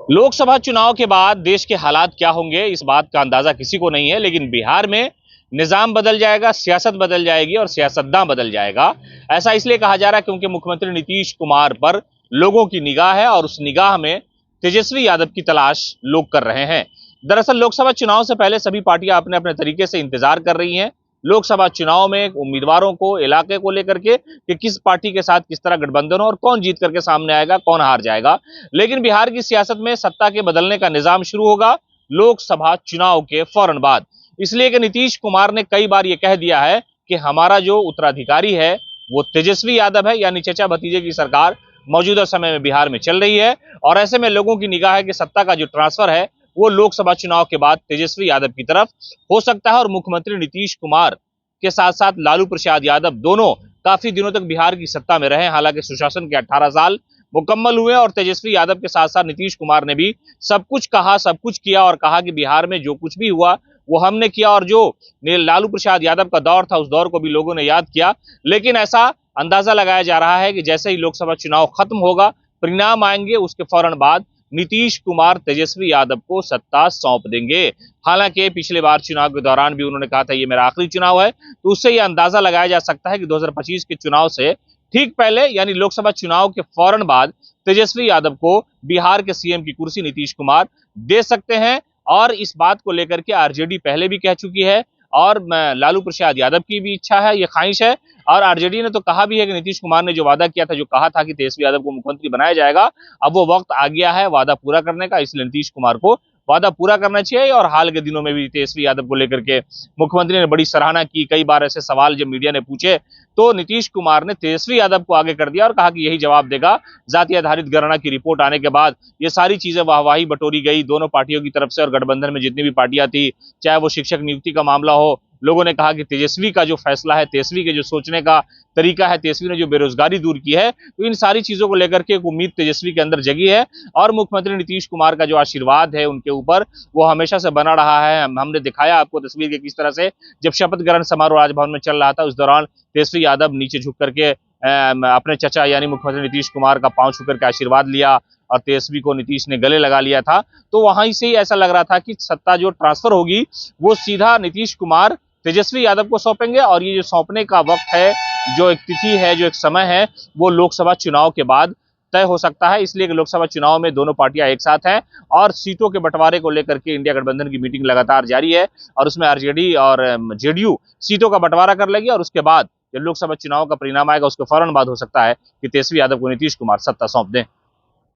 लोकसभा चुनाव के बाद देश के हालात क्या होंगे इस बात का अंदाजा किसी को नहीं है, लेकिन बिहार में निजाम बदल जाएगा, सियासत बदल जाएगी और सियासतदान बदल जाएगा। ऐसा इसलिए कहा जा रहा है क्योंकि मुख्यमंत्री नीतीश कुमार पर लोगों की निगाह है और उस निगाह में तेजस्वी यादव की तलाश लोग कर रहे हैं। दरअसल लोकसभा चुनाव से पहले सभी पार्टियां अपने अपने तरीके से इंतजार कर रही हैं लोकसभा चुनाव में उम्मीदवारों को, इलाके को लेकर के कि किस पार्टी के साथ किस तरह गठबंधन हो और कौन जीत करके सामने आएगा, कौन हार जाएगा। लेकिन बिहार की सियासत में सत्ता के बदलने का निजाम शुरू होगा लोकसभा चुनाव के फौरन बाद। इसलिए कि नीतीश कुमार ने कई बार यह कह दिया है कि हमारा जो उत्तराधिकारी है वो तेजस्वी यादव है, यानी चचा भतीजे की सरकार मौजूदा समय में बिहार में चल रही है। और ऐसे में लोगों की निगाह है कि सत्ता का जो ट्रांसफर है वो लोकसभा चुनाव के बाद तेजस्वी यादव की तरफ हो सकता है। और मुख्यमंत्री नीतीश कुमार के साथ साथ लालू प्रसाद यादव दोनों काफी दिनों तक बिहार की सत्ता में रहे, हालांकि सुशासन के 18 साल मुकम्मल हुए और तेजस्वी यादव के साथ साथ नीतीश कुमार ने भी सब कुछ कहा, सब कुछ किया और कहा कि बिहार में जो कुछ भी हुआ वो हमने किया। और जो लालू प्रसाद यादव का दौर था उस दौर को भी लोगों ने याद किया। लेकिन ऐसा अंदाजा लगाया जा रहा है कि जैसे ही लोकसभा चुनाव खत्म होगा, परिणाम आएंगे, उसके फौरन बाद नीतीश कुमार तेजस्वी यादव को सत्ता सौंप देंगे। हालांकि पिछले बार चुनाव के दौरान भी उन्होंने कहा था ये मेरा आखिरी चुनाव है, तो उससे यह अंदाजा लगाया जा सकता है कि 2025 के चुनाव से ठीक पहले यानी लोकसभा चुनाव के फौरन बाद तेजस्वी यादव को बिहार के सीएम की कुर्सी नीतीश कुमार दे सकते हैं। और इस बात को लेकर के आरजेडी पहले भी कह चुकी है और लालू प्रसाद यादव की भी इच्छा है, ये ख्वाहिश है। और आरजेडी ने तो कहा भी है कि नीतीश कुमार ने जो वादा किया था, जो कहा था कि तेजस्वी यादव को मुख्यमंत्री बनाया जाएगा, अब वो वक्त आ गया है वादा पूरा करने का। इसलिए नीतीश कुमार को वादा पूरा करना चाहिए। और हाल के दिनों में भी तेजस्वी यादव को लेकर के मुख्यमंत्री ने बड़ी सराहना की। कई बार ऐसे सवाल जब मीडिया ने पूछे तो नीतीश कुमार ने तेजस्वी यादव को आगे कर दिया और कहा कि यही जवाब देगा। जाति आधारित गणना की रिपोर्ट आने के बाद ये सारी चीजें वाहवाही बटोरी गई दोनों पार्टियों की तरफ से। और गठबंधन में जितनी भी पार्टियां थी, चाहे वो शिक्षक नियुक्ति का मामला हो, लोगों ने कहा कि तेजस्वी का जो फैसला है, तेजस्वी के जो सोचने का तरीका है, तेजस्वी ने जो बेरोजगारी दूर की है, तो इन सारी चीजों को लेकर के एक उम्मीद तेजस्वी के अंदर जगी है। और मुख्यमंत्री नीतीश कुमार का जो आशीर्वाद है उनके ऊपर वो हमेशा से बना रहा है। हमने दिखाया आपको तस्वीर के किस तरह से जब शपथ ग्रहण समारोह राजभवन में चल रहा था, उस दौरान तेजस्वी यादव नीचे झुक करके अपने चचा यानी मुख्यमंत्री नीतीश कुमार का पांव छू करके आशीर्वाद लिया और तेजस्वी को नीतीश ने गले लगा लिया था। तो वहीं से ही ऐसा लग रहा था कि सत्ता जो ट्रांसफर होगी वो सीधा नीतीश कुमार तेजस्वी यादव को सौंपेंगे। और ये जो सौंपने का वक्त है, जो एक तिथि है, जो एक समय है, वो लोकसभा चुनाव के बाद तय हो सकता है। इसलिए कि लोकसभा चुनाव में दोनों पार्टियां एक साथ हैं और सीटों के बंटवारे को लेकर के इंडिया गठबंधन की मीटिंग लगातार जारी है और उसमें आरजेडी और जेडीयू सीटों का बंटवारा कर लेगी। और उसके बाद जब लोकसभा चुनाव का परिणाम आएगा उसके फौरन बाद हो सकता है कि तेजस्वी यादव को नीतीश कुमार सत्ता सौंप दें।